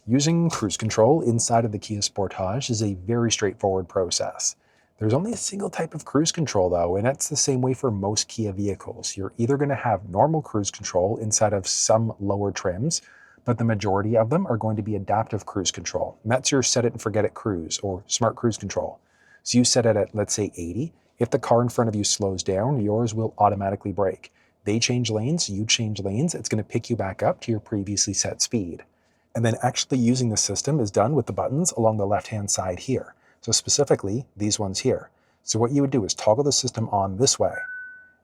Using cruise control inside of the Kia Sportage is a very straightforward process. There's only a single type of cruise control though, and that's the same way for most Kia vehicles. You're either going to have normal cruise control inside of some lower trims, but the majority of them are going to be adaptive cruise control. And that's your set it and forget it cruise or smart cruise control. So you set it at, let's say 80. If the car in front of you slows down, yours will automatically brake. They change lanes, you change lanes, it's going to pick you back up to your previously set speed. And then actually using the system is done with the buttons along the left-hand side here. So specifically, these ones here. So what you would do is toggle the system on this way.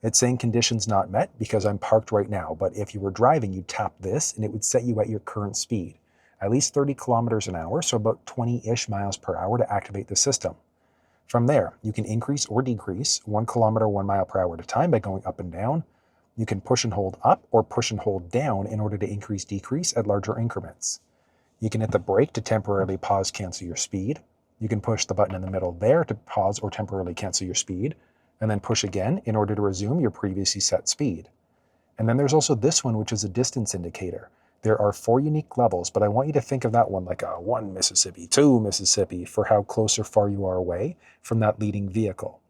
It's saying conditions not met because I'm parked right now, but if you were driving, you'd tap this and it would set you at your current speed, at least 30 kilometers an hour, so about 20-ish miles per hour to activate the system. From there, you can increase or decrease 1 kilometer, 1 mile per hour at a time by going up and down. You can push and hold up or push and hold down in order to increase, decrease at larger increments. You can hit the brake to temporarily pause, cancel your speed. You can push the button in the middle there to pause or temporarily cancel your speed, and then push again in order to resume your previously set speed. And then there's also this one, which is a distance indicator. There are 4 unique levels, but I want you to think of that one like a 1 Mississippi, 2 Mississippi for how close or far you are away from that leading vehicle.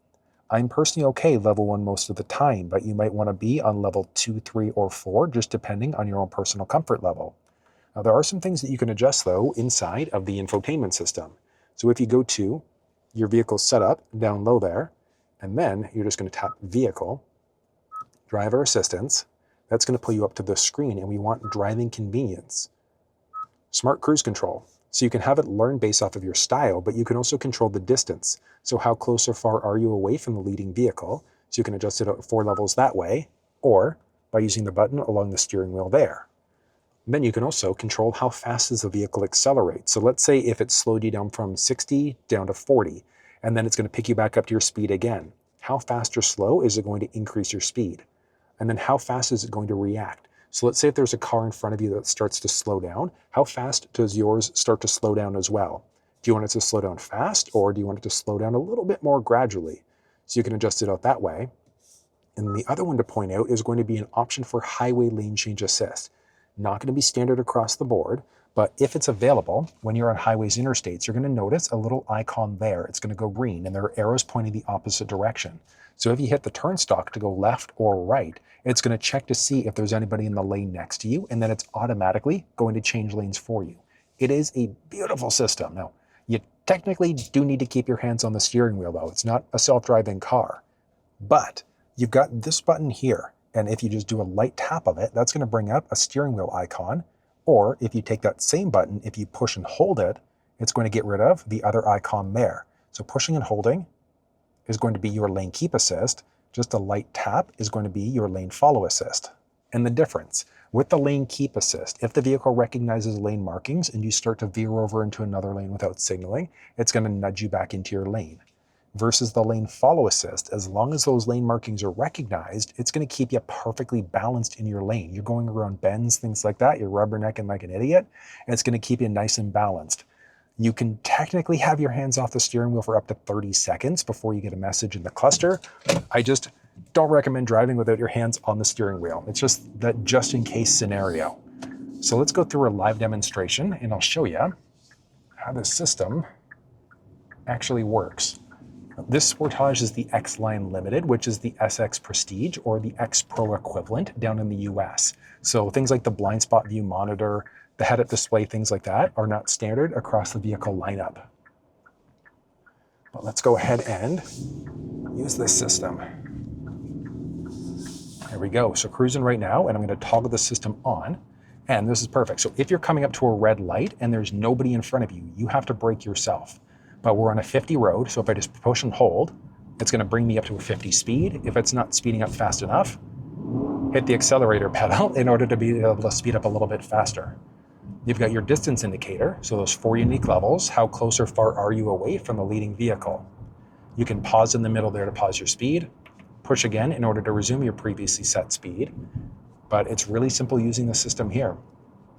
I'm personally okay level 1 most of the time, but you might want to be on level 2, 3, or 4, just depending on your own personal comfort level. Now, there are some things that you can adjust, though, inside of the infotainment system. So if you go to your vehicle setup down low there, and then you're just going to tap Vehicle, Driver Assistance, that's going to pull you up to the screen, and we want Driving Convenience. Smart Cruise Control. So you can have it learn based off of your style, but you can also control the distance. So how close or far are you away from the leading vehicle? So you can adjust it at 4 levels that way, or by using the button along the steering wheel there. Then you can also control how fast does the vehicle accelerate. So let's say if it slowed you down from 60 down to 40, and then it's going to pick you back up to your speed again. How fast or slow is it going to increase your speed? And then how fast is it going to react? So let's say if there's a car in front of you that starts to slow down, how fast does yours start to slow down as well? Do you want it to slow down fast, or do you want it to slow down a little bit more gradually? So you can adjust it out that way. And the other one to point out is going to be an option for highway lane change assist. Not going to be standard across the board, but if it's available, when you're on highways, interstates, you're going to notice a little icon there. It's going to go green, and there are arrows pointing the opposite direction. So if you hit the turn stalk to go left or right, it's going to check to see if there's anybody in the lane next to you, and then it's automatically going to change lanes for you. It is a beautiful system. Now, you technically do need to keep your hands on the steering wheel, though. It's not a self-driving car. But you've got this button here, and if you just do a light tap of it, that's going to bring up a steering wheel icon. Or if you take that same button, if you push and hold it, it's going to get rid of the other icon there. So pushing and holding is going to be your lane keep assist. Just a light tap is going to be your lane follow assist. And the difference with the lane keep assist, if the vehicle recognizes lane markings and you start to veer over into another lane without signaling, it's going to nudge you back into your lane. Versus the lane follow assist, as long as those lane markings are recognized, it's going to keep you perfectly balanced in your lane. You're going around bends, things like that, you're rubbernecking like an idiot, and it's going to keep you nice and balanced. You can technically have your hands off the steering wheel for up to 30 seconds before you get a message in the cluster. I just don't recommend driving without your hands on the steering wheel. It's just that just in case scenario. So let's go through a live demonstration and I'll show you how this system actually works. This Sportage is the X-Line Limited, which is the SX Prestige or the X Pro equivalent down in the US. So things like the blind spot view monitor, the head-up display, things like that are not standard across the vehicle lineup. But let's go ahead and use this system. There we go. So cruising right now, and I'm going to toggle the system on. And this is perfect. So if you're coming up to a red light and there's nobody in front of you, you have to brake yourself. But we're on a 50 road, so if I just push and hold, it's going to bring me up to a 50 speed. If it's not speeding up fast enough, hit the accelerator pedal in order to be able to speed up a little bit faster. You've got your distance indicator, so those 4 unique levels. How close or far are you away from the leading vehicle? You can pause in the middle there to pause your speed, push again in order to resume your previously set speed. But it's really simple using the system here.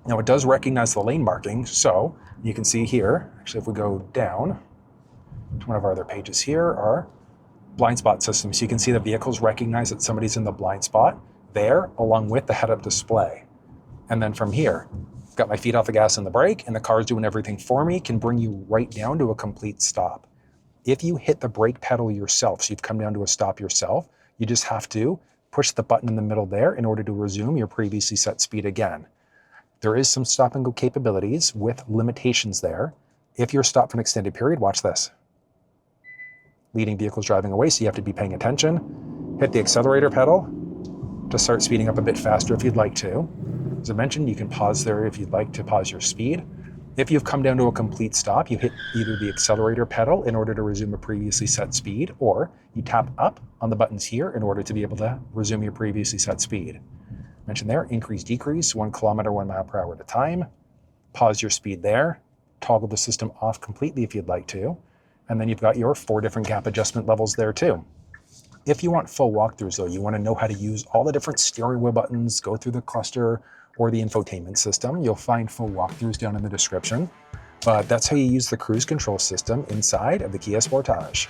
Now it does recognize the lane markings, so you can see here, actually if we go down to one of our other pages here, are blind spot systems. So you can see the vehicles recognize that somebody's in the blind spot there, along with the head-up display. And then from here, got my feet off the gas and the brake, and the car's doing everything for me, can bring you right down to a complete stop. If you hit the brake pedal yourself, so you've come down to a stop yourself, you just have to push the button in the middle there in order to resume your previously set speed again. There is some stop and go capabilities with limitations there. If you're stopped for an extended period, watch this. Leading vehicles driving away, so you have to be paying attention. Hit the accelerator pedal to start speeding up a bit faster if you'd like to. As I mentioned, you can pause there if you'd like to pause your speed. If you've come down to a complete stop, you hit either the accelerator pedal in order to resume a previously set speed, or you tap up on the buttons here in order to be able to resume your previously set speed. Mentioned there, increase, decrease, 1 kilometer, 1 mile per hour at a time. Pause your speed there. Toggle the system off completely if you'd like to. And then you've got your 4 different gap adjustment levels there too. If you want full walkthroughs though, you want to know how to use all the different steering wheel buttons, go through the cluster or the infotainment system, you'll find full walkthroughs down in the description. But that's how you use the cruise control system inside of the Kia Sportage.